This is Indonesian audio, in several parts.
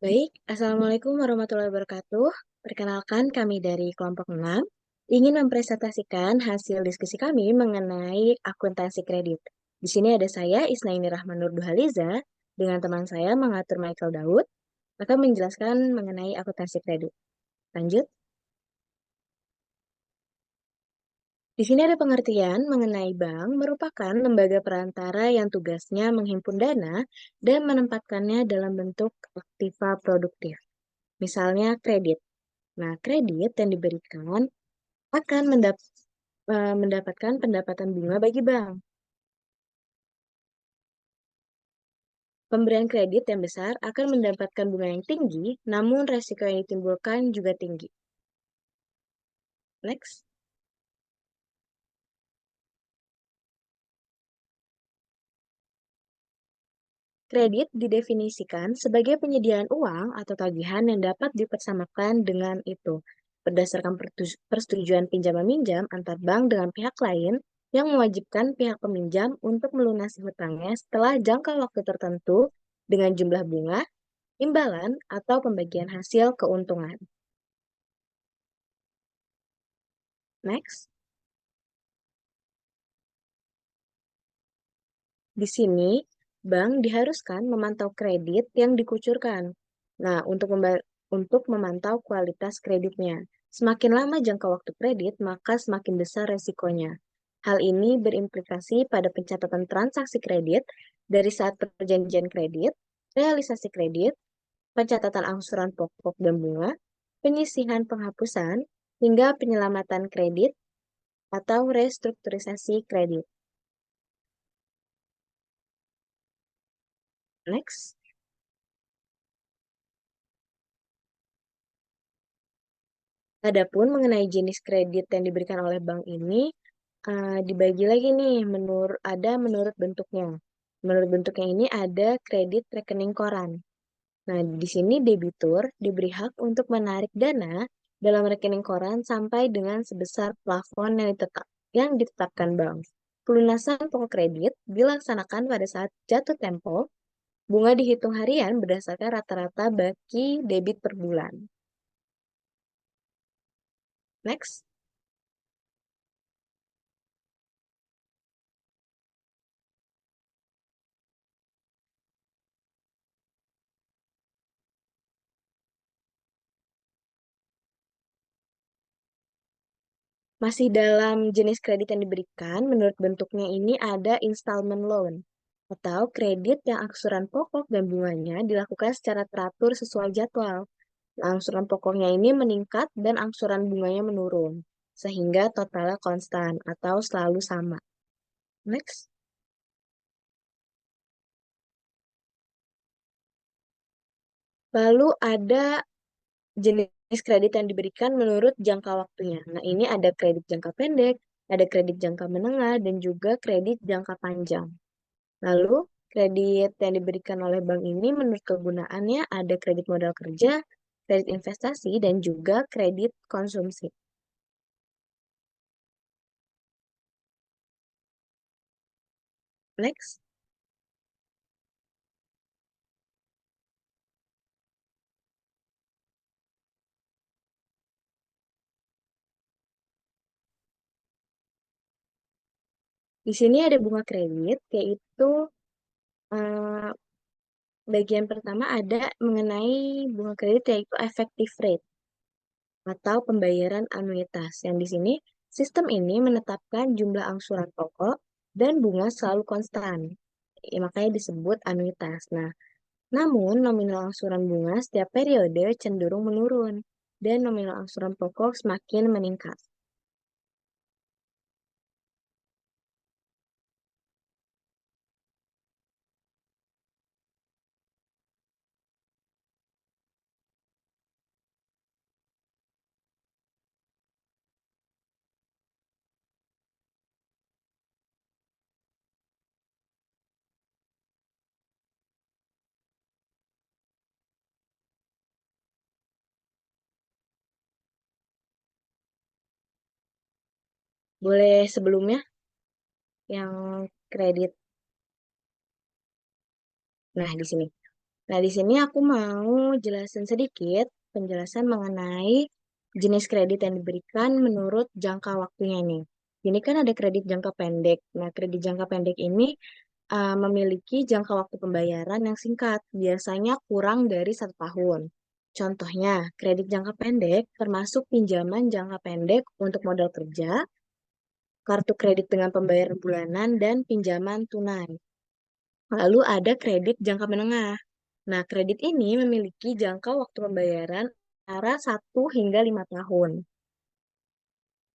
Baik, Assalamualaikum warahmatullahi wabarakatuh. Perkenalkan kami dari kelompok 6 ingin mempresentasikan hasil diskusi kami mengenai akuntansi kredit. Di sini ada saya, Isnaini Rahman Nurduhaliza, dengan teman saya Mengatur Michael Daud, akan menjelaskan mengenai akuntansi kredit. Lanjut. Di sini ada pengertian mengenai bank merupakan lembaga perantara yang tugasnya menghimpun dana dan menempatkannya dalam bentuk aktiva produktif. Misalnya kredit. Nah, kredit yang diberikan akan mendapatkan pendapatan bunga bagi bank. Pemberian kredit yang besar akan mendapatkan bunga yang tinggi, namun resiko yang ditimbulkan juga tinggi. Next. Kredit didefinisikan sebagai penyediaan uang atau tagihan yang dapat dipersamakan dengan itu, berdasarkan persetujuan pinjam-meminjam antar bank dengan pihak lain yang mewajibkan pihak peminjam untuk melunasi hutangnya setelah jangka waktu tertentu dengan jumlah bunga, imbalan, atau pembagian hasil keuntungan. Next. Di sini, bank diharuskan memantau kredit yang dikucurkan. Nah, untuk memantau kualitas kreditnya. Semakin lama jangka waktu kredit, maka semakin besar resikonya. Hal ini berimplikasi pada pencatatan transaksi kredit dari saat perjanjian kredit, realisasi kredit, pencatatan angsuran pokok dan bunga, penyisihan penghapusan, hingga penyelamatan kredit atau restrukturisasi kredit. Next. Adapun mengenai jenis kredit yang diberikan oleh bank ini, dibagi lagi nih, menurut bentuknya. Menurut bentuknya ini ada kredit rekening koran. Nah, di sini debitur diberi hak untuk menarik dana dalam rekening koran sampai dengan sebesar plafon yang ditetapkan bank. Pelunasan pokok kredit dilaksanakan pada saat jatuh tempo, bunga dihitung harian berdasarkan rata-rata baki debit per bulan. Next. Masih dalam jenis kredit yang diberikan, menurut bentuknya ini ada installment loan atau kredit yang angsuran pokok dan bunganya dilakukan secara teratur sesuai jadwal. Angsuran pokoknya ini meningkat dan angsuran bunganya menurun, sehingga totalnya konstan atau selalu sama. Next. Lalu ada jenis kredit yang diberikan menurut jangka waktunya. Nah, ini ada kredit jangka pendek, ada kredit jangka menengah, dan juga kredit jangka panjang. Lalu, kredit yang diberikan oleh bank ini menurut kegunaannya ada kredit modal kerja, kredit investasi, dan juga kredit konsumsi. Next. Di sini ada bunga kredit, yaitu eh, bagian pertama ada mengenai bunga kredit yaitu effective rate atau pembayaran anuitas. Yang di sini sistem ini menetapkan jumlah angsuran pokok dan bunga selalu konstan. Makanya disebut anuitas. Nah, namun nominal angsuran bunga setiap periode cenderung menurun dan nominal angsuran pokok semakin meningkat. Boleh sebelumnya yang kredit. Nah, di sini. Nah, di sini aku mau jelasin sedikit penjelasan mengenai jenis kredit yang diberikan menurut jangka waktunya nih. Ini kan ada kredit jangka pendek. Nah, kredit jangka pendek ini memiliki jangka waktu pembayaran yang singkat, biasanya kurang dari 1 tahun. Contohnya, kredit jangka pendek termasuk pinjaman jangka pendek untuk modal kerja, kartu kredit dengan pembayaran bulanan, dan pinjaman tunai. Lalu ada kredit jangka menengah. Nah, kredit ini memiliki jangka waktu pembayaran antara 1 hingga 5 tahun.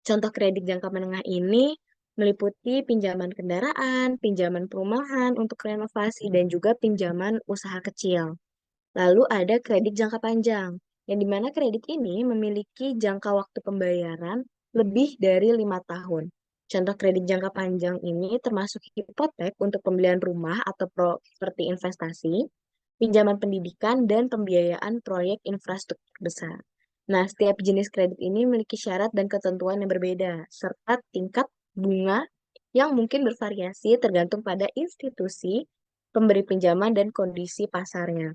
Contoh kredit jangka menengah ini meliputi pinjaman kendaraan, pinjaman perumahan untuk renovasi, dan juga pinjaman usaha kecil. Lalu ada kredit jangka panjang, yang dimana kredit ini memiliki jangka waktu pembayaran lebih dari 5 tahun. Contoh kredit jangka panjang ini termasuk hipotek untuk pembelian rumah atau properti investasi, pinjaman pendidikan, dan pembiayaan proyek infrastruktur besar. Nah, setiap jenis kredit ini memiliki syarat dan ketentuan yang berbeda, serta tingkat bunga yang mungkin bervariasi tergantung pada institusi, pemberi pinjaman, dan kondisi pasarnya.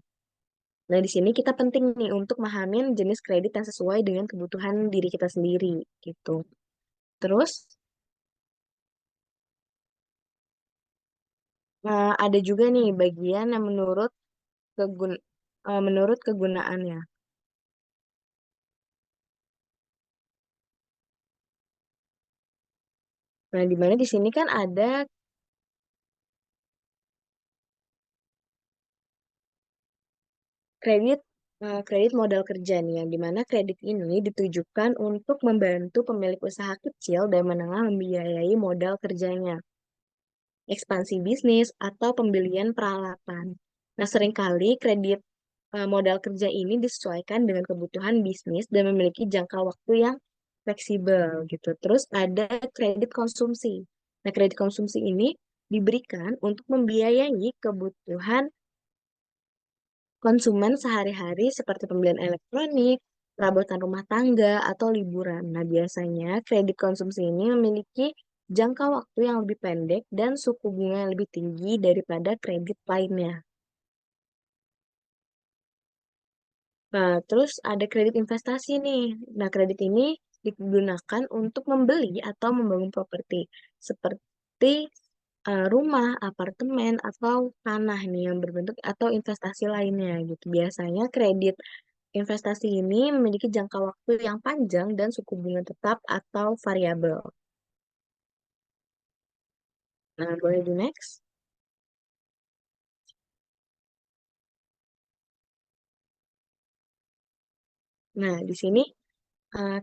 Nah, di sini kita penting nih untuk memahami jenis kredit yang sesuai dengan kebutuhan diri kita sendiri, gitu. Terus, ada juga nih bagian yang kegun menurut kegunaannya. Nah, di mana di sini kan ada kredit kredit modal kerja nih, yang dimana kredit ini ditujukan untuk membantu pemilik usaha kecil dan menengah membiayai modal kerjanya, ekspansi bisnis, atau pembelian peralatan. Nah, seringkali kredit modal kerja ini disesuaikan dengan kebutuhan bisnis dan memiliki jangka waktu yang fleksibel gitu. Terus ada kredit konsumsi. Nah, kredit konsumsi ini diberikan untuk membiayai kebutuhan konsumen sehari-hari seperti pembelian elektronik, perabotan rumah tangga, atau liburan. Nah, biasanya kredit konsumsi ini memiliki jangka waktu yang lebih pendek dan suku bunga yang lebih tinggi daripada kredit lainnya. Nah, terus ada kredit investasi nih. Nah, kredit ini digunakan untuk membeli atau membangun properti seperti rumah, apartemen, atau tanah nih yang berbentuk atau investasi lainnya gitu. Biasanya kredit investasi ini memiliki jangka waktu yang panjang dan suku bunga tetap atau variabel. Nah, boleh di next. Nah, di sini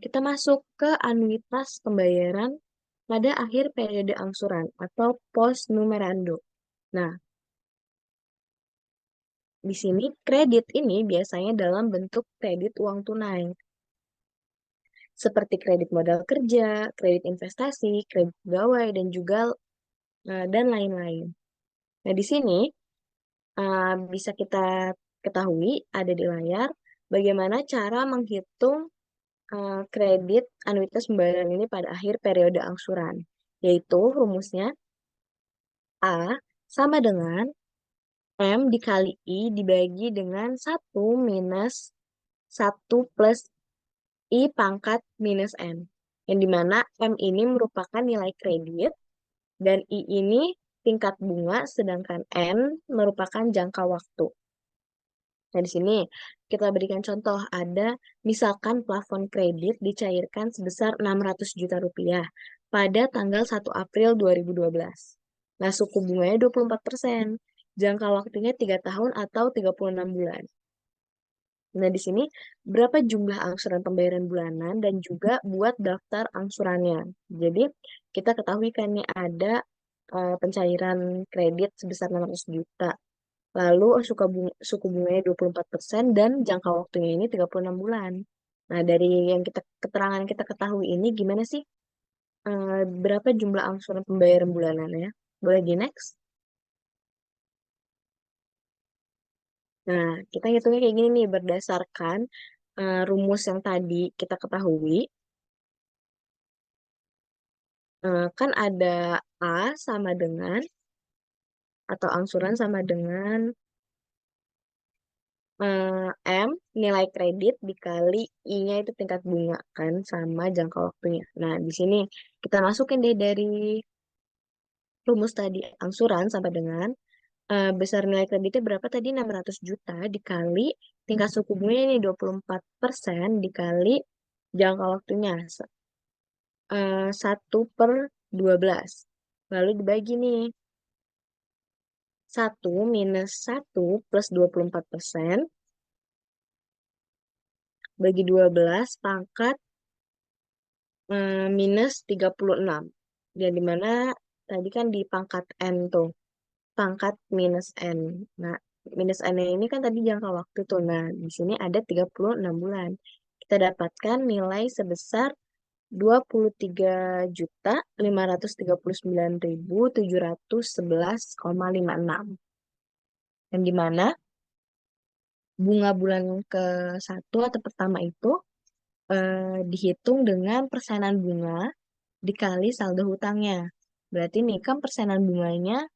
kita masuk ke anuitas pembayaran pada akhir periode angsuran atau post numerando. Nah, di sini kredit ini biasanya dalam bentuk kredit uang tunai, seperti kredit modal kerja, kredit investasi, kredit pegawai, dan juga dan lain-lain. Nah, di sini bisa kita ketahui ada di layar bagaimana cara menghitung kredit anuitas pembayaran ini pada akhir periode angsuran, yaitu rumusnya A sama dengan M dikali I dibagi dengan 1 minus 1 plus I pangkat minus N. Yang dimana M ini merupakan nilai kredit dan I ini tingkat bunga, sedangkan N merupakan jangka waktu. Nah, di sini kita berikan contoh, ada misalkan plafon kredit dicairkan sebesar 600 juta rupiah pada tanggal 1 April 2012. Nah, suku bunganya 24%, jangka waktunya 3 tahun atau 36 bulan. Nah, di sini berapa jumlah angsuran pembayaran bulanan dan juga buat daftar angsurannya. Jadi, kita ketahui kan nih ada pencairan kredit sebesar 600 juta. Lalu suku bunganya 24% dan jangka waktunya ini 36 bulan. Nah, dari yang keterangan kita ketahui ini gimana sih berapa jumlah angsuran pembayaran bulanannya? Boleh di next? Nah, kita hitungnya kayak gini nih berdasarkan rumus yang tadi kita ketahui. Kan ada A sama dengan atau angsuran sama dengan M, nilai kredit dikali I-nya itu tingkat bunga kan sama jangka waktunya. Nah, di sini kita masukin deh dari rumus tadi angsuran sampai dengan besar nilai kreditnya berapa tadi 600 juta dikali tingkat suku bunganya ini 24% dikali jangka waktunya 1/12. Lalu dibagi nih 1 - 1 plus 24% bagi 12 pangkat minus 36. Dan dimana tadi kan di pangkat N tuh, pangkat minus N. Nah, minus N ini kan tadi jangka waktu tuh. Nah, di sini ada 36 bulan. Kita dapatkan nilai sebesar 23.539.711,56. Dan dimana bunga bulan ke satu atau pertama itu dihitung dengan persenan bunga dikali saldo hutangnya. Berarti nih kan persenan bunganya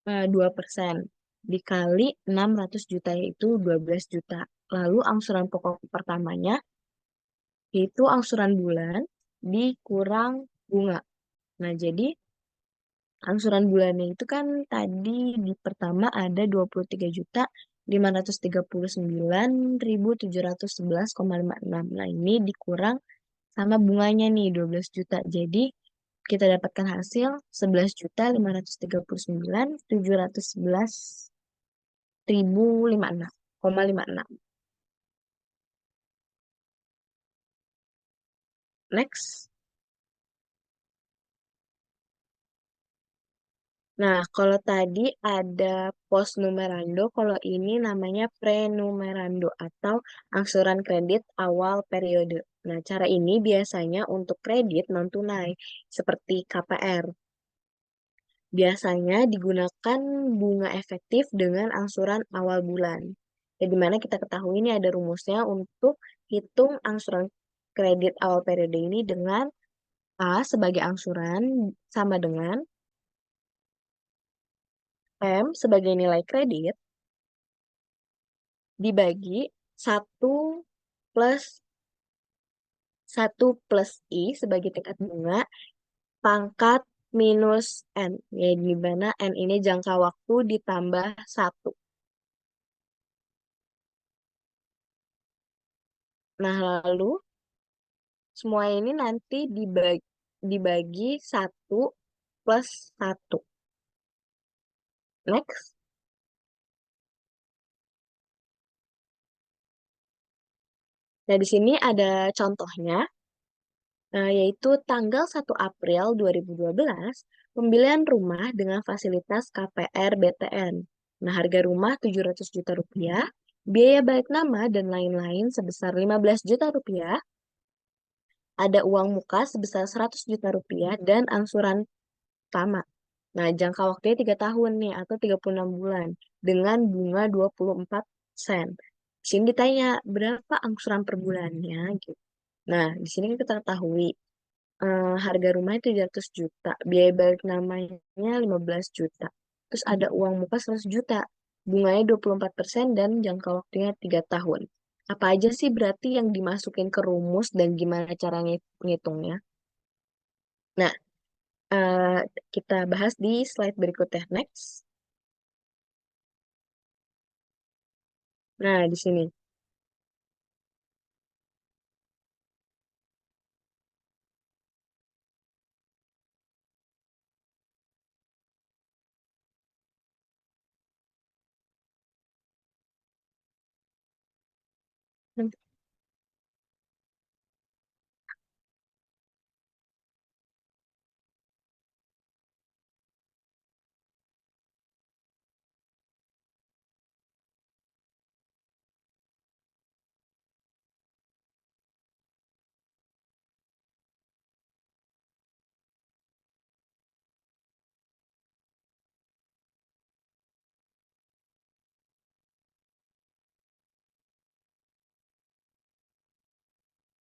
2% dikali 600 juta yaitu 12 juta. Lalu angsuran pokok pertamanya yaitu angsuran bulan dikurang bunga. Nah, jadi angsuran bulannya itu kan tadi di pertama ada 23.539.711,56. Nah, ini dikurang sama bunganya nih 12 juta. Jadi kita dapatkan hasil 11.539.711,56. Next. Nah, kalau tadi ada post numerando, kalau ini namanya prenumerando atau angsuran kredit awal periode. Nah, cara ini biasanya untuk kredit non-tunai seperti KPR. Biasanya digunakan bunga efektif dengan angsuran awal bulan. Ya, di mana kita ketahui ini ada rumusnya untuk hitung angsuran kredit awal periode ini dengan A sebagai angsuran sama dengan M sebagai nilai kredit dibagi satu plus 1 plus I sebagai tingkat bunga pangkat minus N. Ya, di mana N ini jangka waktu ditambah 1. Nah, lalu semua ini nanti dibagi 1 plus 1. Next. Nah, di sini ada contohnya, yaitu tanggal 1 April 2012, pembelian rumah dengan fasilitas KPR BTN. Nah, harga rumah 700 juta rupiah, biaya balik nama dan lain-lain sebesar 15 juta rupiah, ada uang muka sebesar 100 juta rupiah, dan angsuran pertama. Nah, jangka waktunya 3 tahun nih, atau 36 bulan, dengan bunga 24 sen. Di sini ditanya, berapa angsuran per bulannya? Gitu. Nah, di sini kita ketahui harga rumahnya 700 juta, biaya balik namanya 15 juta. Terus ada uang muka 100 juta, bunganya 24% dan jangka waktunya 3 tahun. Apa aja sih berarti yang dimasukin ke rumus dan gimana caranya ngitungnya? Nah, eh, kita bahas di slide berikutnya. Next. Nah, di sini.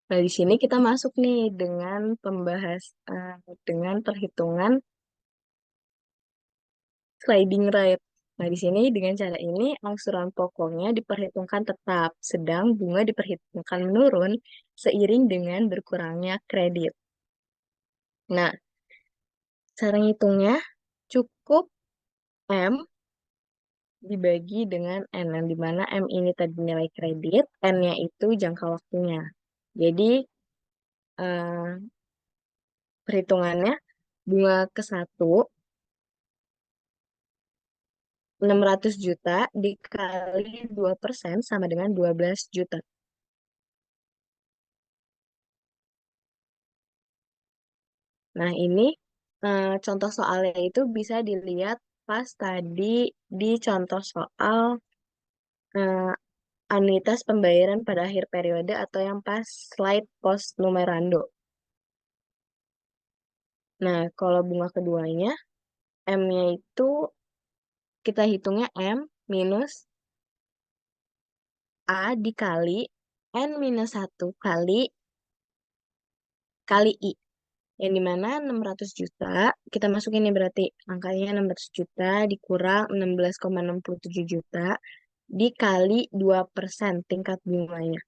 Nah, di sini kita masuk nih dengan dengan perhitungan sliding rate. Nah, di sini dengan cara ini angsuran pokoknya diperhitungkan tetap, sedang bunga diperhitungkan menurun seiring dengan berkurangnya kredit. Nah, cara ngitungnya cukup M dibagi dengan N, yang dimana M ini tadi nilai kredit, N-nya itu jangka waktunya. Jadi, eh, perhitungannya bunga ke satu 600 juta dikali 2% sama dengan 12 juta. Nah, ini contoh soalnya itu bisa dilihat pas tadi di contoh soal eh, anuitas pembayaran pada akhir periode atau yang pas slide post numerando. Nah, kalau bunga keduanya, M-nya itu kita hitungnya M minus A dikali N minus 1 kali I. Yang dimana 600 juta, kita masukin nih berarti angkanya 600 juta dikurang 16,67 juta dikali 2% tingkat bunganya.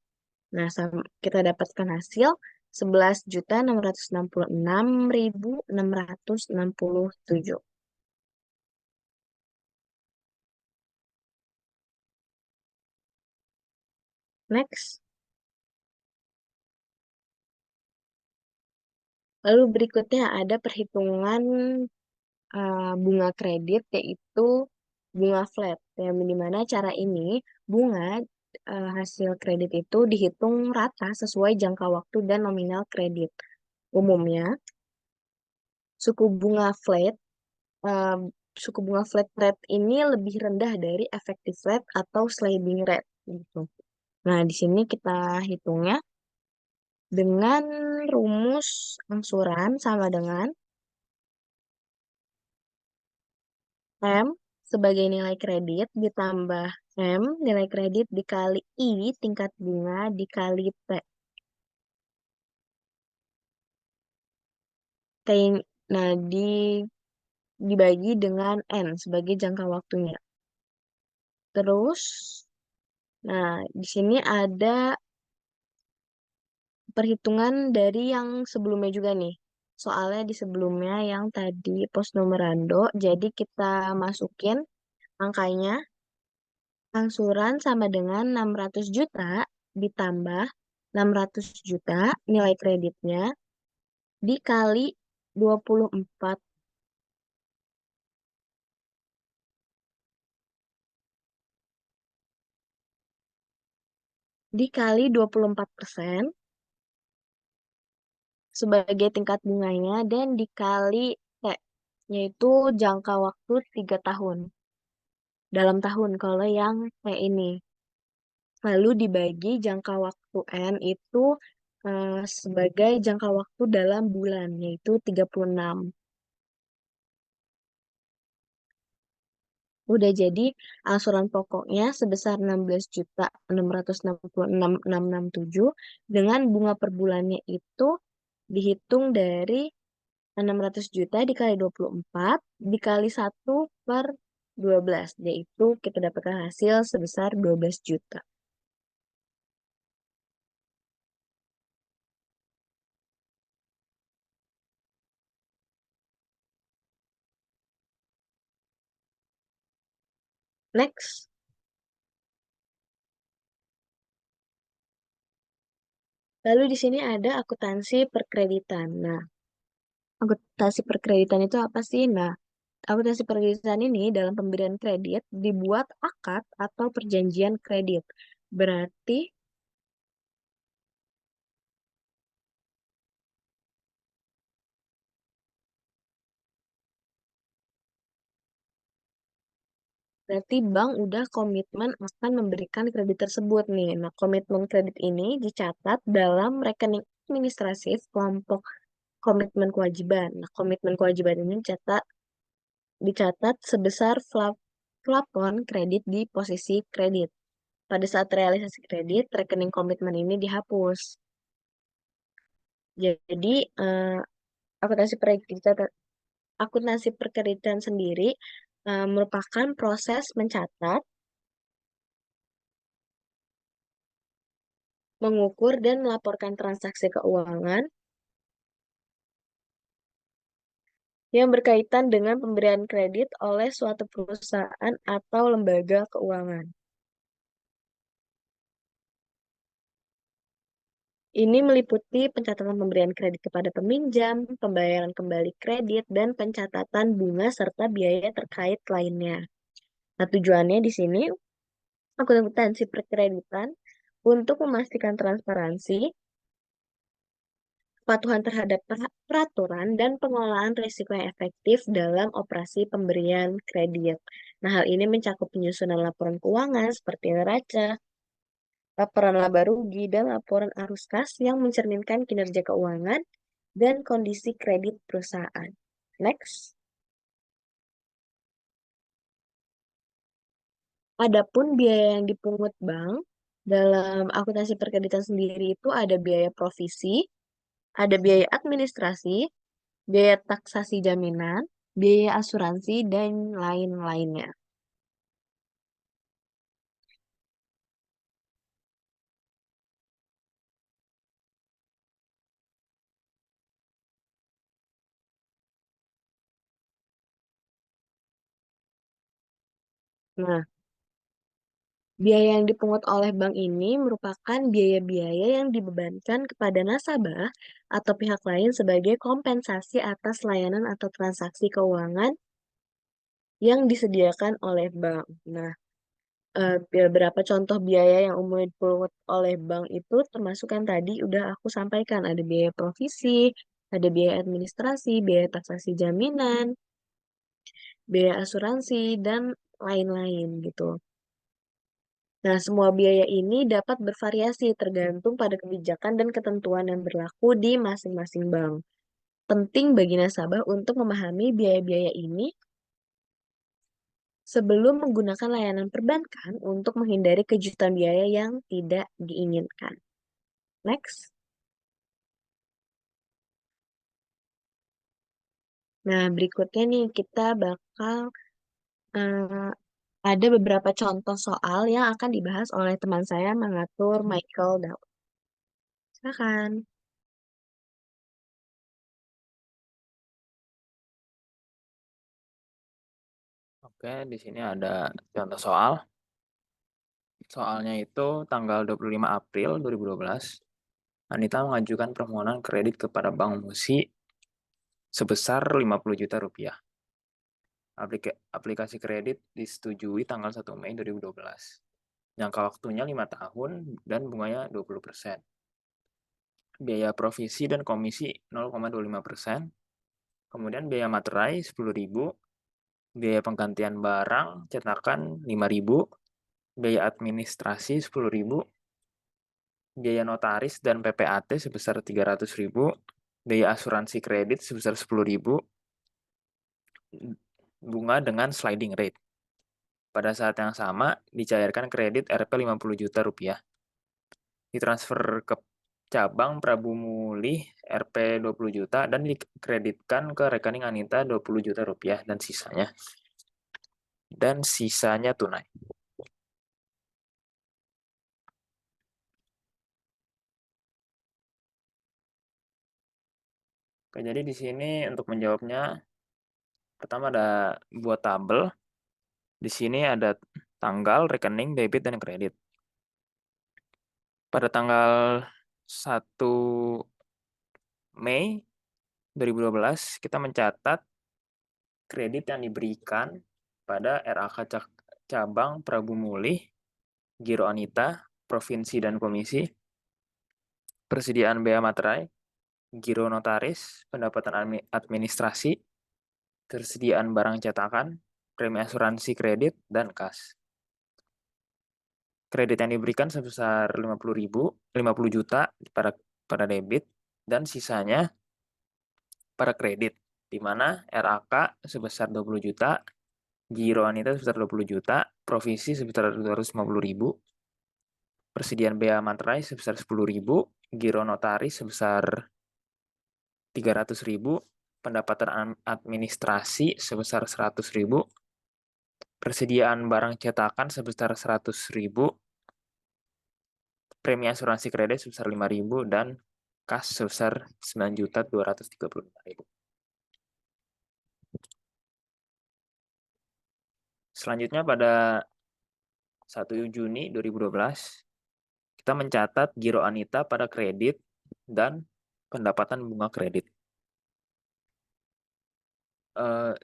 Nah, kita dapatkan hasil 11.666.667. Next. Lalu berikutnya ada perhitungan bunga kredit yaitu bunga flat. Yang dimana cara ini bunga hasil kredit itu dihitung rata sesuai jangka waktu dan nominal kredit. Umumnya, suku bunga flat eh, suku bunga flat rate ini lebih rendah dari effective rate atau sliding rate gitu. Nah, di sini kita hitungnya dengan rumus angsuran sama dengan M sebagai nilai kredit ditambah M nilai kredit dikali I tingkat bunga dikali T. T nah dibagi dengan N sebagai jangka waktunya. Terus, nah di sini ada perhitungan dari yang sebelumnya juga nih. Soalnya di sebelumnya yang tadi post numerando, jadi kita masukin angkanya angsuran sama dengan 600 juta ditambah 600 juta nilai kreditnya dikali 24 dikali 24% sebagai tingkat bunganya dan dikali T, yaitu jangka waktu 3 tahun. Dalam tahun kalau yang T ini. Lalu dibagi jangka waktu N itu sebagai jangka waktu dalam bulan, yaitu 36. Udah jadi angsuran pokoknya sebesar 16.666.667 dengan bunga per bulannya itu dihitung dari 600 juta dikali 24 dikali 1/12, yaitu kita dapatkan hasil sebesar 12 juta. Next. Lalu di sini ada akuntansi perkreditan. Nah, akuntansi perkreditan itu apa sih? Nah, akuntansi perkreditan ini dalam pemberian kredit dibuat akad atau perjanjian kredit. Berarti berarti bank udah komitmen akan memberikan kredit tersebut nih. Nah, komitmen kredit ini dicatat dalam rekening administrasif kelompok komitmen kewajiban. Nah, komitmen kewajiban ini dicatat sebesar plafon kredit di posisi kredit. Pada saat realisasi kredit, rekening komitmen ini dihapus. Jadi, akuntansi perkreditan, akuntansi perkreditan sendiri merupakan proses mencatat, mengukur, dan melaporkan transaksi keuangan yang berkaitan dengan pemberian kredit oleh suatu perusahaan atau lembaga keuangan. Ini meliputi pencatatan pemberian kredit kepada peminjam, pembayaran kembali kredit, dan pencatatan bunga serta biaya terkait lainnya. Nah, tujuannya di sini akuntansi perkreditan untuk memastikan transparansi, kepatuhan terhadap peraturan, dan pengelolaan risiko yang efektif dalam operasi pemberian kredit. Nah, hal ini mencakup penyusunan laporan keuangan seperti neraca, laporan laba rugi, dan laporan arus kas yang mencerminkan kinerja keuangan dan kondisi kredit perusahaan. Next. Adapun biaya yang dipungut bank dalam akuntansi perkreditan sendiri itu ada biaya provisi, ada biaya administrasi, biaya taksasi jaminan, biaya asuransi, dan lain-lainnya. Nah, biaya yang dipungut oleh bank ini merupakan biaya-biaya yang dibebankan kepada nasabah atau pihak lain sebagai kompensasi atas layanan atau transaksi keuangan yang disediakan oleh bank. Nah, beberapa contoh biaya yang umumnya dipungut oleh bank itu termasuk yang tadi udah aku sampaikan. Ada biaya provisi, ada biaya administrasi, biaya taksasi jaminan, biaya asuransi, dan lain-lain gitu. Nah, semua biaya ini dapat bervariasi tergantung pada kebijakan dan ketentuan yang berlaku di masing-masing bank. Penting bagi nasabah untuk memahami biaya-biaya ini sebelum menggunakan layanan perbankan untuk menghindari kejutan biaya yang tidak diinginkan. Next. Nah, berikutnya nih kita bakal eh, ada beberapa contoh soal yang akan dibahas oleh teman saya mengatur Michael Daud. Silakan. Oke, di sini ada contoh soal. Soalnya itu tanggal 25 April 2012, Anita mengajukan permohonan kredit kepada Bank Musi sebesar 50 juta rupiah. Aplikasi kredit disetujui tanggal 1 Mei 2012. Jangka waktunya 5 tahun dan bunganya 20%. Biaya provisi dan komisi 0,25%. Kemudian biaya materai 10.000, biaya penggantian barang cetakan 5.000, biaya administrasi 10.000, biaya notaris dan PPAT sebesar 300.000, biaya asuransi kredit sebesar 10.000, bunga dengan sliding rate. Pada saat yang sama, dicairkan kredit Rp 50 juta rupiah. Ditransfer ke cabang Prabu Mulih Rp 20 juta dan dikreditkan ke rekening Anita 20 juta rupiah dan sisanya tunai. Oke, jadi di sini untuk menjawabnya, pertama ada buat tabel. Di sini ada tanggal, rekening, debit, dan kredit. Pada tanggal 1 Mei 2012, kita mencatat kredit yang diberikan pada RAK Cabang Prabu Mulih, Giro Anita, Provinsi dan Komisi, persediaan bea materai, Giro Notaris, pendapatan administrasi, tersediaan barang cetakan, premi asuransi kredit, dan kas. Kredit yang diberikan sebesar 50 juta pada debit, dan sisanya pada kredit, di mana RAK sebesar 20 juta, Giro Anita sebesar 20 juta, Provisi sebesar 250.000, persediaan bea materai sebesar 10.000, Giro Notaris sebesar 300.000, pendapatan administrasi sebesar 100.000, persediaan barang cetakan sebesar 100.000, premi asuransi kredit sebesar 5.000, dan kas sebesar 9.235.000. Selanjutnya pada 1 Juni 2012, kita mencatat giro Anita pada kredit dan pendapatan bunga kredit. Eh,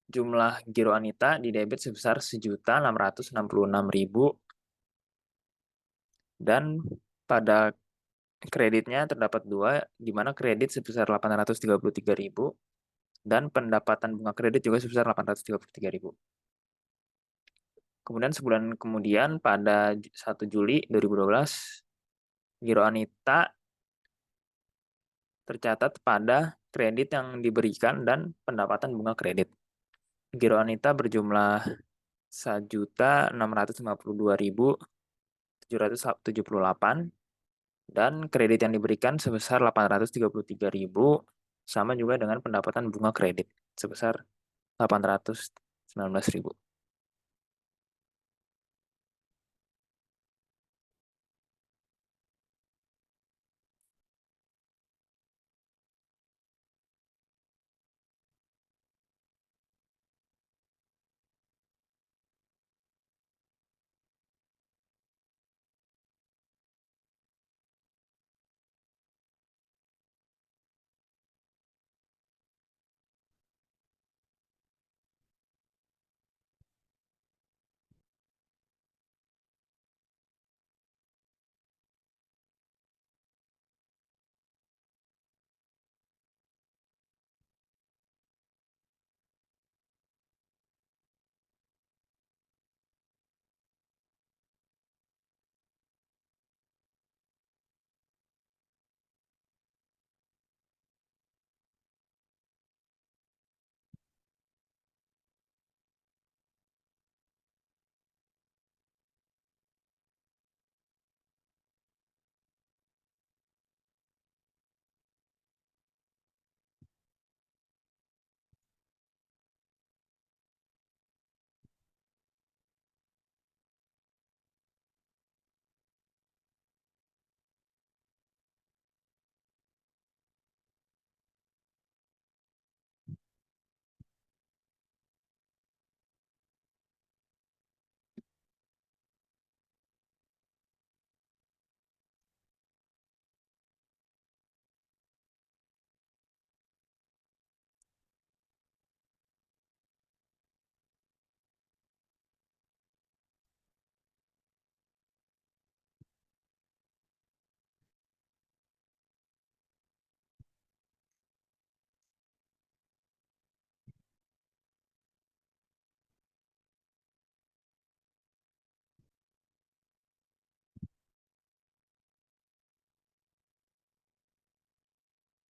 Jumlah giro Anita di debit sebesar 1.666.000 dan pada kreditnya terdapat dua, di mana kredit sebesar 833.000 dan pendapatan bunga kredit juga sebesar 833.000. Kemudian sebulan kemudian pada 1 Juli 2012, giro Anita tercatat pada kredit yang diberikan dan pendapatan bunga kredit. Giro Anita berjumlah 1.652.778 dan kredit yang diberikan sebesar 833.000, sama juga dengan pendapatan bunga kredit sebesar 819.000.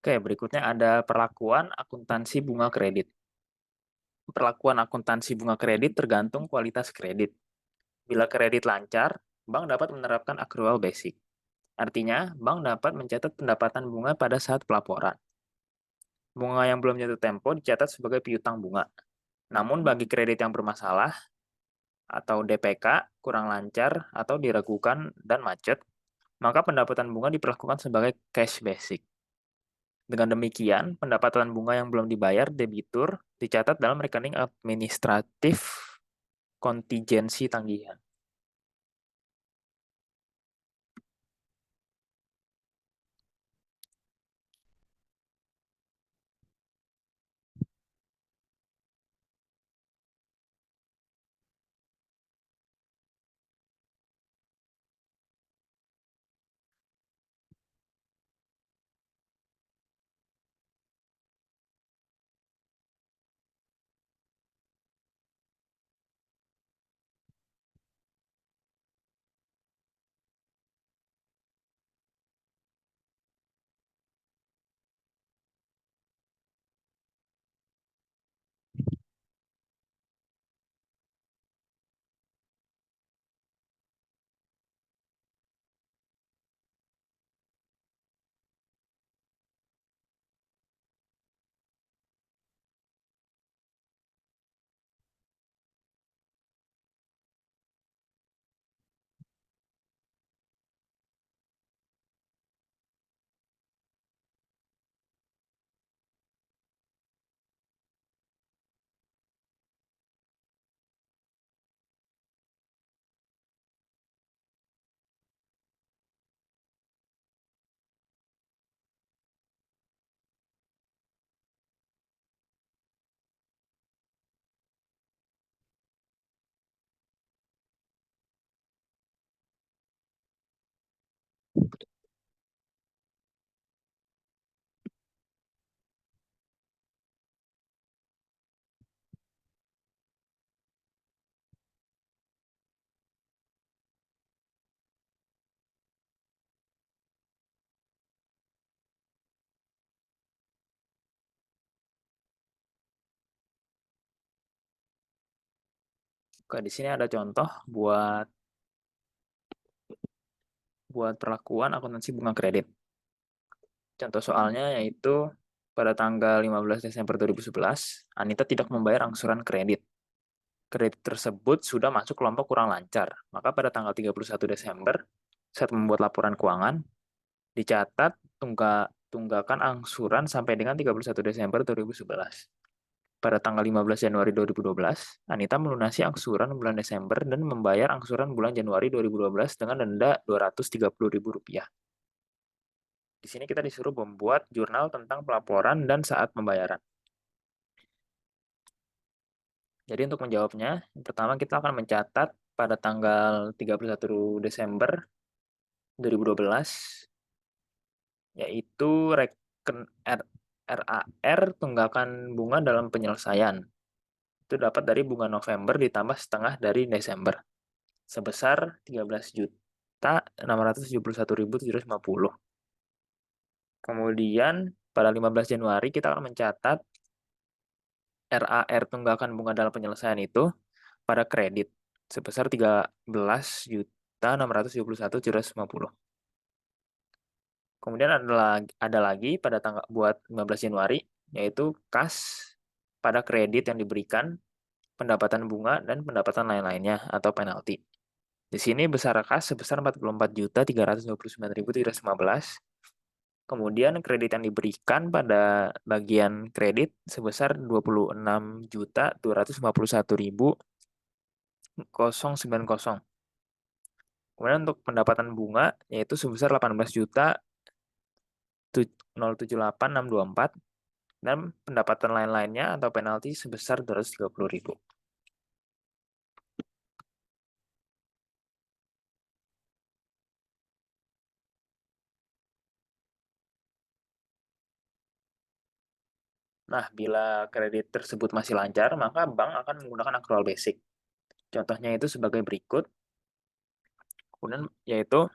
Oke, berikutnya ada perlakuan akuntansi bunga kredit. Perlakuan akuntansi bunga kredit tergantung kualitas kredit. Bila kredit lancar, bank dapat menerapkan accrual basic. Artinya, bank dapat mencatat pendapatan bunga pada saat pelaporan. Bunga yang belum jatuh tempo dicatat sebagai piutang bunga. Namun bagi kredit yang bermasalah atau DPK, kurang lancar atau diragukan dan macet, maka pendapatan bunga diperlakukan sebagai cash basic. Dengan demikian, pendapatan bunga yang belum dibayar debitur dicatat dalam rekening administratif kontingensi tanggihan. Oke, di sini ada contoh buat perlakuan akuntansi bunga kredit. Contoh soalnya yaitu pada tanggal 15 Desember 2011, Anita tidak membayar angsuran kredit. Kredit tersebut sudah masuk kelompok kurang lancar. Maka pada tanggal 31 Desember, saat membuat laporan keuangan, dicatat tunggakan angsuran sampai dengan 31 Desember 2011. Pada tanggal 15 Januari 2012, Anita melunasi angsuran bulan Desember dan membayar angsuran bulan Januari 2012 dengan denda Rp230.000. Di sini kita disuruh membuat jurnal tentang pelaporan dan saat pembayaran. Jadi untuk menjawabnya, yang pertama kita akan mencatat pada tanggal 31 Desember 2012, yaitu RAR tunggakan bunga dalam penyelesaian. Itu dapat dari bunga November ditambah setengah dari Desember, sebesar 13.671.750. Kemudian pada 15 Januari kita akan mencatat RAR tunggakan bunga dalam penyelesaian itu pada kredit sebesar 13.671.750. Kemudian ada lagi pada tanggal buat 15 Januari, yaitu kas pada kredit yang diberikan, pendapatan bunga, dan pendapatan lain-lainnya atau penalti. Di sini besar kas sebesar 44.329.315. Kemudian kredit yang diberikan pada bagian kredit sebesar 26.251.090. Kemudian untuk pendapatan bunga yaitu sebesar 18.078.624 dan pendapatan lain-lainnya atau penalti sebesar 230.000. Nah, bila kredit tersebut masih lancar, maka bank akan menggunakan accrual basic. Contohnya itu sebagai berikut. Kemudian yaitu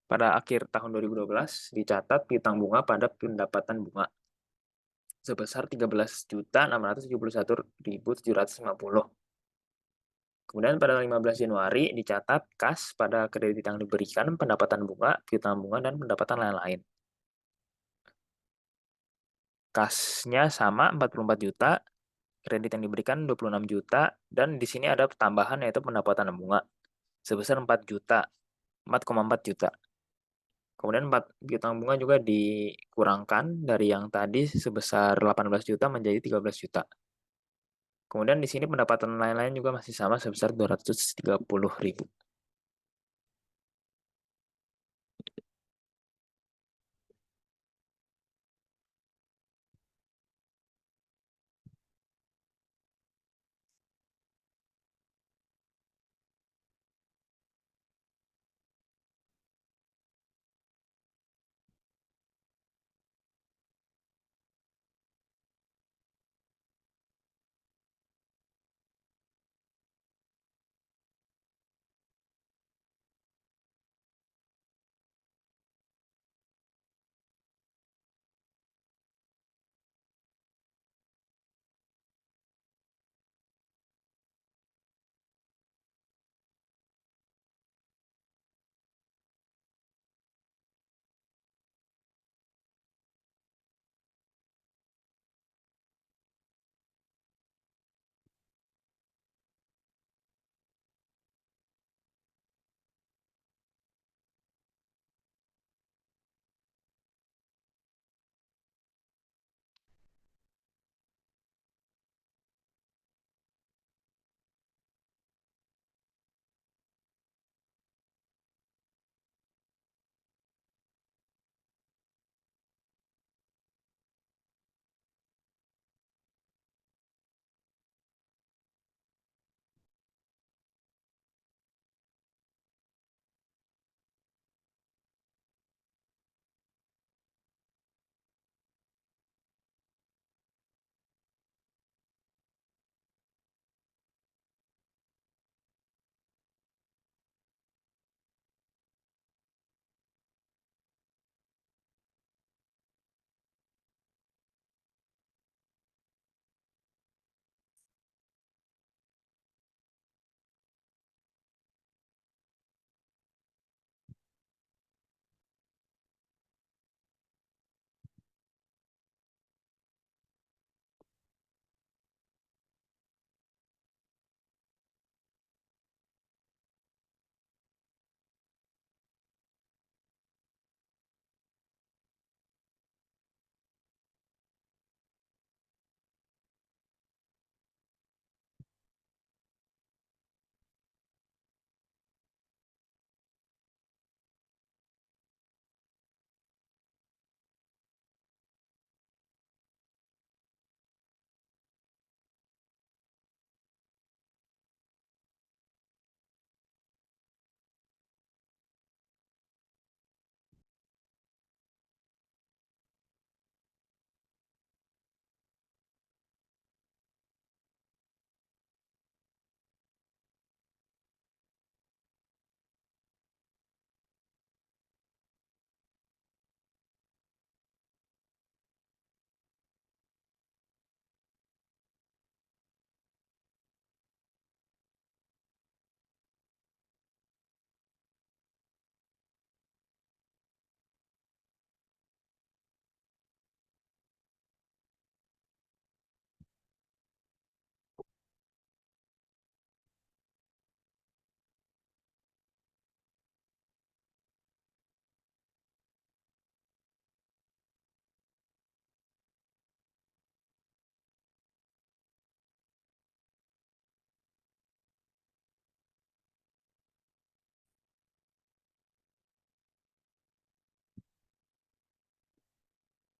pada akhir tahun 2012 dicatat piutang bunga pada pendapatan bunga sebesar 13.671.750. Kemudian pada 15 Januari dicatat kas pada kredit yang diberikan, pendapatan bunga, piutang bunga, dan pendapatan lain-lain. Kasnya sama 44 juta, kredit yang diberikan 26 juta, dan di sini ada tambahan yaitu pendapatan bunga sebesar 4 juta, 4,4 juta. Kemudian piutang bunga juga dikurangkan dari yang tadi sebesar 18 juta menjadi 13 juta. Kemudian di sini pendapatan lain-lain juga masih sama sebesar 230.000.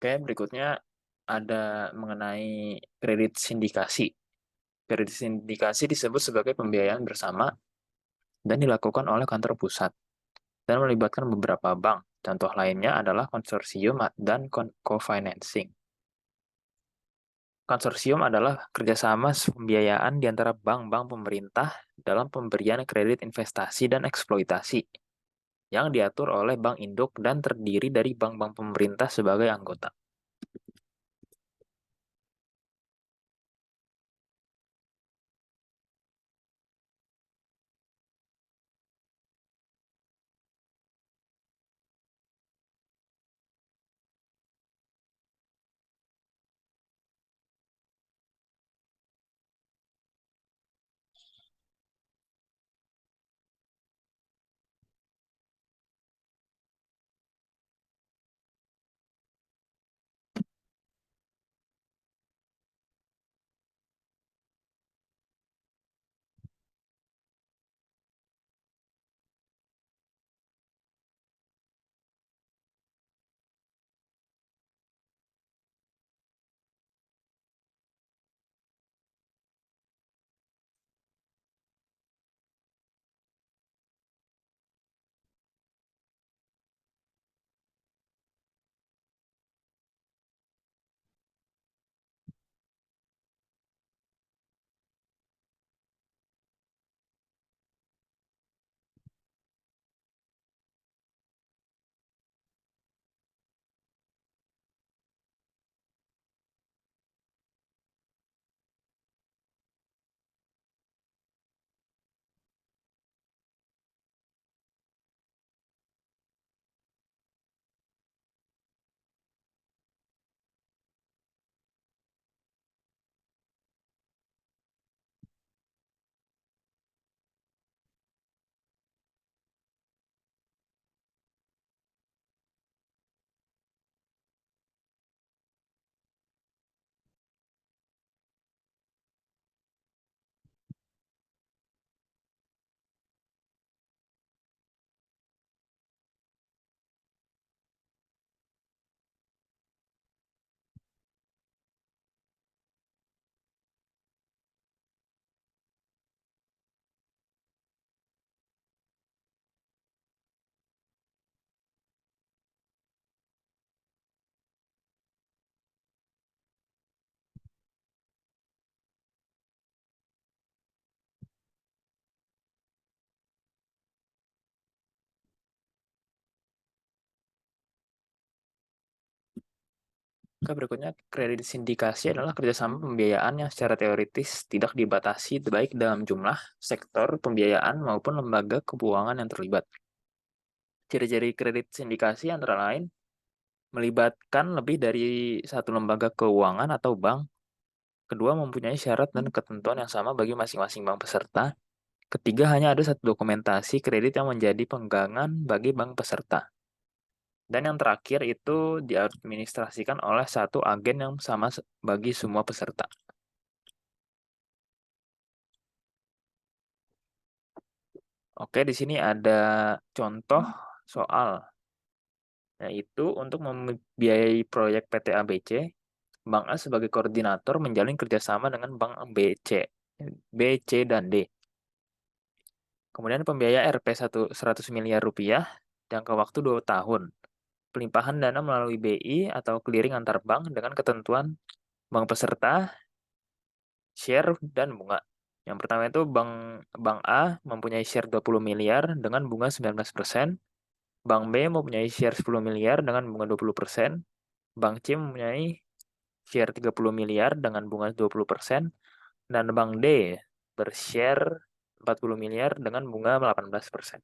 Oke, berikutnya ada mengenai kredit sindikasi. Kredit sindikasi disebut sebagai pembiayaan bersama dan dilakukan oleh kantor pusat dan melibatkan beberapa bank. Contoh lainnya adalah konsorsium dan co-financing. Konsorsium adalah kerjasama pembiayaan di antara bank-bank pemerintah dalam pemberian kredit investasi dan eksploitasi yang diatur oleh bank induk dan terdiri dari bank-bank pemerintah sebagai anggota. Oke, berikutnya kredit sindikasi adalah kerjasama pembiayaan yang secara teoritis tidak dibatasi baik dalam jumlah, sektor pembiayaan maupun lembaga keuangan yang terlibat. Ciri-ciri kredit sindikasi antara lain melibatkan lebih dari satu lembaga keuangan atau bank. Kedua, mempunyai syarat dan ketentuan yang sama bagi masing-masing bank peserta. Ketiga, hanya ada satu dokumentasi kredit yang menjadi pegangan bagi bank peserta. Dan yang terakhir itu diadministrasikan oleh satu agen yang sama bagi semua peserta. Oke, di sini ada contoh soal, yaitu untuk membiayai proyek PT ABC, Bank A sebagai koordinator menjalin kerjasama dengan Bank B, C, dan D. Kemudian pembiaya Rp 100 miliar rupiah, jangka waktu 2 tahun. Pelimpahan dana melalui BI atau clearing antar bank dengan ketentuan bank peserta, share, dan bunga. Yang pertama itu Bank A mempunyai share 20 miliar dengan bunga 19%, Bank B mempunyai share 10 miliar dengan bunga 20%, Bank C mempunyai share 30 miliar dengan bunga 20%, dan Bank D bershare 40 miliar dengan bunga 18%.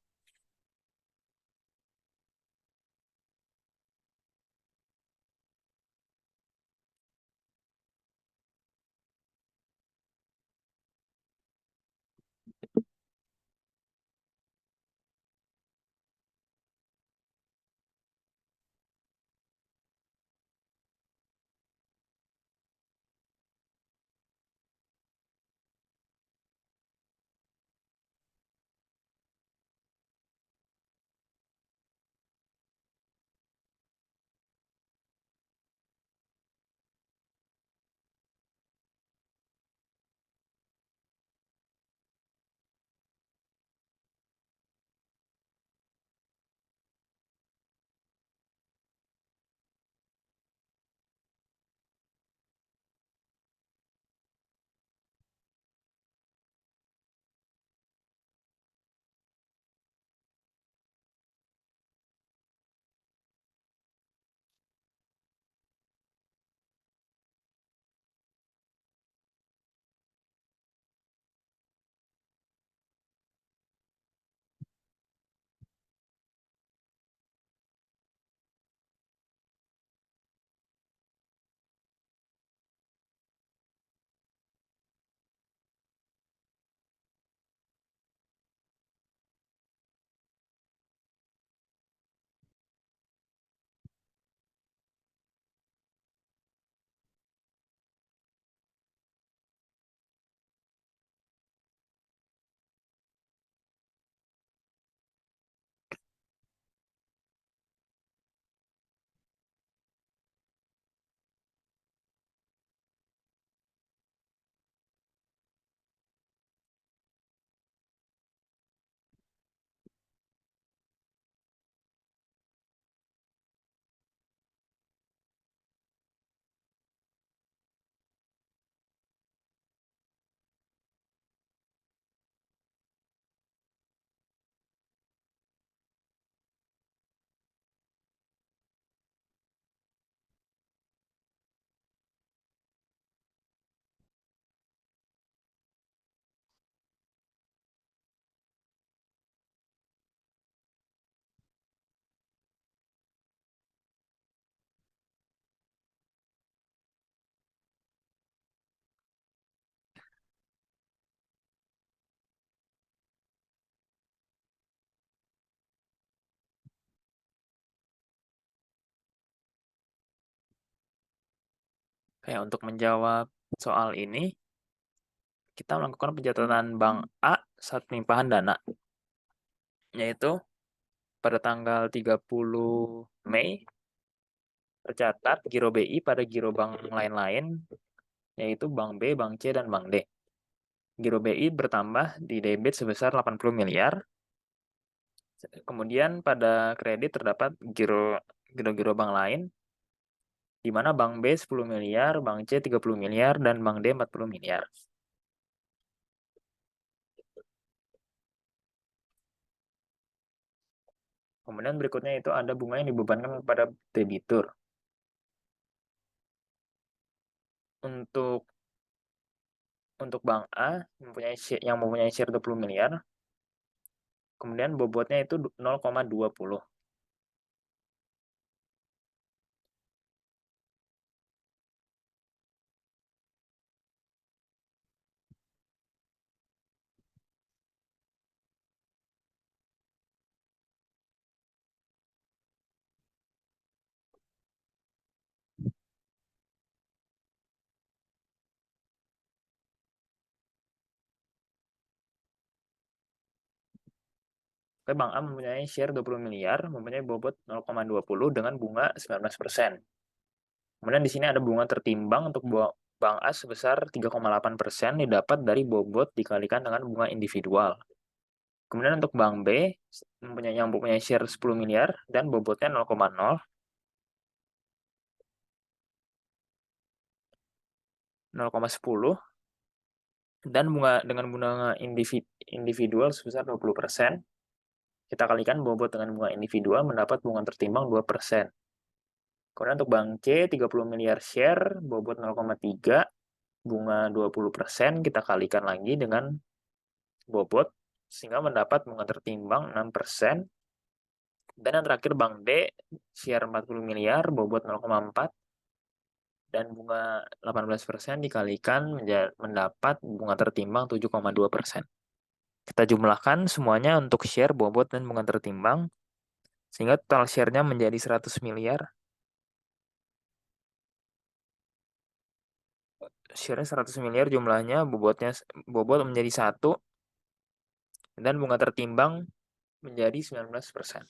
Kayak untuk menjawab soal ini, kita melakukan pencatatan Bank A saat pelimpahan dana, yaitu pada tanggal 30 Mei tercatat giro BI pada giro bank lain-lain, yaitu Bank B, Bank C, dan Bank D. Giro BI bertambah di debit sebesar 80 miliar. Kemudian pada kredit terdapat giro-giro bank lain, di mana Bank B 10 miliar, Bank C 30 miliar, dan Bank D 40 miliar. Kemudian berikutnya itu ada bunga yang dibebankan kepada debitur. Untuk Bank A yang mempunyai share 20 miliar, kemudian bobotnya itu 0,20. Bank A mempunyai share 20 miliar, mempunyai bobot 0,20 dengan bunga 19%. Kemudian di sini ada bunga tertimbang untuk Bank A sebesar 3,8% didapat dari bobot dikalikan dengan bunga individual. Kemudian untuk Bank B yang mempunyai share 10 miliar dan bobotnya 0,0, 0,10, dan dengan bunga individual sebesar 20%, kita kalikan bobot dengan bunga individual mendapat bunga tertimbang 2%. Kemudian untuk Bank C 30 miliar share, bobot 0,3, bunga 20%, kita kalikan lagi dengan bobot, sehingga mendapat bunga tertimbang 6%. Dan yang terakhir Bank D, share 40 miliar, bobot 0,4, dan bunga 18% dikalikan mendapat bunga tertimbang 7,2%. Kita jumlahkan semuanya untuk share, bobot, dan bunga tertimbang, sehingga total share-nya menjadi 100 miliar. Share-nya 100 miliar jumlahnya, bobot menjadi 1, dan bunga tertimbang menjadi 19%.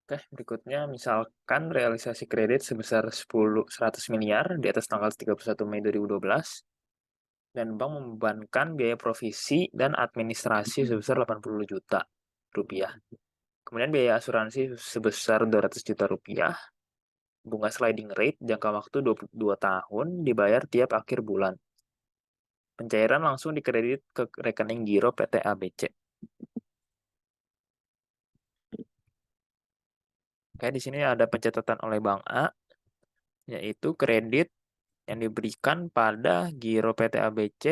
Oke, berikutnya misalkan realisasi kredit sebesar 100 miliar di atas tanggal 31 Mei 2012 dan bank membebankan biaya provisi dan administrasi sebesar 80 juta rupiah. Kemudian biaya asuransi sebesar 200 juta rupiah, bunga sliding rate jangka waktu 22 tahun dibayar tiap akhir bulan. Pencairan langsung dikredit ke rekening giro PT ABC. Oke, di sini ada pencatatan oleh Bank A, yaitu kredit yang diberikan pada giro PT ABC,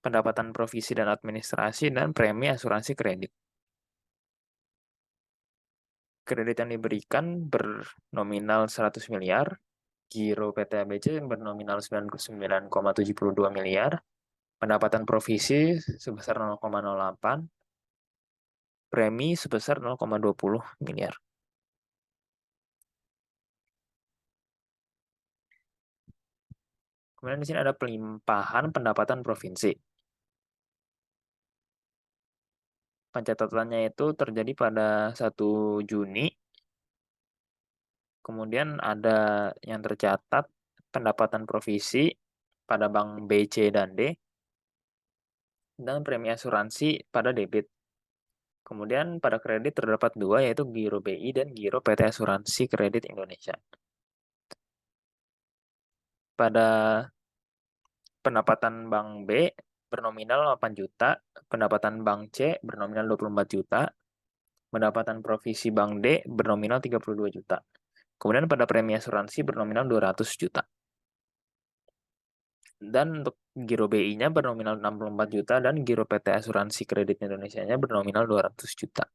pendapatan provisi dan administrasi, dan premi asuransi kredit. Kredit yang diberikan bernominal 100 miliar, giro PT ABC bernominal 99,72 miliar, pendapatan provisi sebesar 0,08, premi sebesar 0,20 miliar. Kemudian di sini ada pelimpahan pendapatan provinsi. Pencatatannya itu terjadi pada 1 Juni. Kemudian ada yang tercatat pendapatan provisi pada bank B, C, dan D, dan premi asuransi pada debit. Kemudian pada kredit terdapat dua, yaitu Giro BI dan Giro PT Asuransi Kredit Indonesia. Pada pendapatan bank B bernominal 8 juta, pendapatan bank C bernominal 24 juta, pendapatan provisi bank D bernominal 32 juta. Kemudian pada premi asuransi bernominal 200 juta. Dan untuk Giro BI-nya bernominal 64 juta dan Giro PT Asuransi Kredit Indonesia-nya bernominal 200 juta.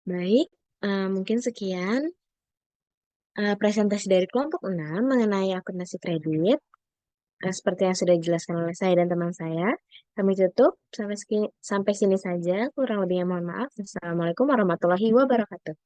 Baik, mungkin sekian presentasi dari kelompok 6 mengenai akuntansi kredit. Seperti yang sudah dijelaskan oleh saya dan teman saya, kami tutup sampai sini saja. Kurang lebihnya mohon maaf. Assalamualaikum warahmatullahi wabarakatuh.